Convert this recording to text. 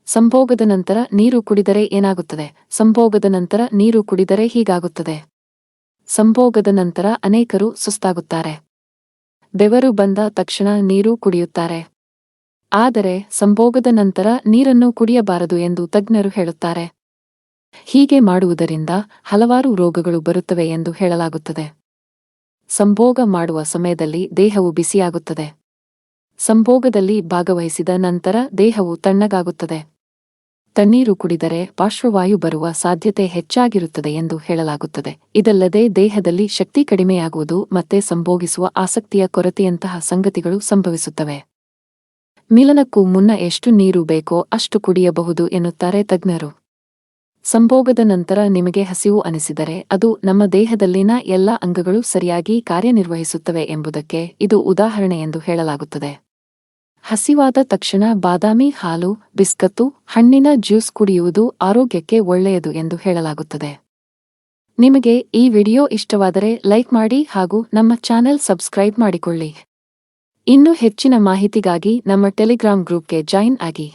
ಸಂಭೋಗದ ನಂತರ ನೀರು ಕುಡಿದರೆ ಏನಾಗುತ್ತದೆ? ಸಂಭೋಗದ ನಂತರ ನೀರು ಕುಡಿದರೆ ಹೀಗಾಗುತ್ತದೆ. ಸಂಭೋಗದ ನಂತರ ಅನೇಕರು ಸುಸ್ತಾಗುತ್ತಾರೆ. ಬೆವರು ಬಂದ ತಕ್ಷಣ ನೀರು ಕುಡಿಯುತ್ತಾರೆ. ಆದರೆ ಸಂಭೋಗದ ನಂತರ ನೀರನ್ನು ಕುಡಿಯಬಾರದು ಎಂದು ತಜ್ಞರು ಹೇಳುತ್ತಾರೆ. ಹೀಗೆ ಮಾಡುವುದರಿಂದ ಹಲವಾರು ರೋಗಗಳು ಬರುತ್ತವೆ ಎಂದು ಹೇಳಲಾಗುತ್ತದೆ. ಸಂಭೋಗ ಮಾಡುವ ಸಮಯದಲ್ಲಿ ದೇಹವು ಬಿಸಿಯಾಗುತ್ತದೆ. ಸಂಭೋಗದಲ್ಲಿ ಭಾಗವಹಿಸಿದ ನಂತರ ದೇಹವು ತಣ್ಣಗಾಗುತ್ತದೆ. ತಣ್ಣೀರು ಕುಡಿದರೆ ಪಾರ್ಶ್ವವಾಯು ಬರುವ ಸಾಧ್ಯತೆ ಹೆಚ್ಚಾಗಿರುತ್ತದೆ ಎಂದು ಹೇಳಲಾಗುತ್ತದೆ. ಇದಲ್ಲದೆ ದೇಹದಲ್ಲಿ ಶಕ್ತಿ ಕಡಿಮೆಯಾಗುವುದು ಮತ್ತೆ ಸಂಭೋಗಿಸುವ ಆಸಕ್ತಿಯ ಕೊರತೆಯಂತಹ ಸಂಗತಿಗಳು ಸಂಭವಿಸುತ್ತವೆ. ಮಿಲನಕ್ಕೂ ಮುನ್ನ ಎಷ್ಟು ನೀರು ಬೇಕೋ ಅಷ್ಟು ಕುಡಿಯಬಹುದು ಎನ್ನುತ್ತಾರೆ ತಜ್ಞರು. ಸಂಭೋಗದ ನಂತರ ನಿಮಗೆ ಹಸಿವು ಅನಿಸಿದರೆ ಅದು ನಮ್ಮ ದೇಹದಲ್ಲಿನ ಎಲ್ಲ ಅಂಗಗಳು ಸರಿಯಾಗಿ ಕಾರ್ಯನಿರ್ವಹಿಸುತ್ತವೆ ಎಂಬುದಕ್ಕೆ ಇದು ಉದಾಹರಣೆ ಎಂದು ಹೇಳಲಾಗುತ್ತದೆ. ಹಸಿವಾದ ತಕ್ಷಣ ಬಾದಾಮಿ ಹಾಲು, ಬಿಸ್ಕತ್ತು, ಹಣ್ಣಿನ ಜ್ಯೂಸ್ ಕುಡಿಯುವುದು ಆರೋಗ್ಯಕ್ಕೆ ಒಳ್ಳೆಯದು ಎಂದು ಹೇಳಲಾಗುತ್ತದೆ. ನಿಮಗೆ ಈ ವಿಡಿಯೋ ಇಷ್ಟವಾದರೆ ಲೈಕ್ ಮಾಡಿ ಹಾಗೂ ನಮ್ಮ ಚಾನೆಲ್ ಸಬ್ಸ್ಕ್ರೈಬ್ ಮಾಡಿಕೊಳ್ಳಿ. ಇನ್ನೂ ಹೆಚ್ಚಿನ ಮಾಹಿತಿಗಾಗಿ ನಮ್ಮ ಟೆಲಿಗ್ರಾಮ್ ಗ್ರೂಪ್ಗೆ ಜಾಯಿನ್ ಆಗಿ.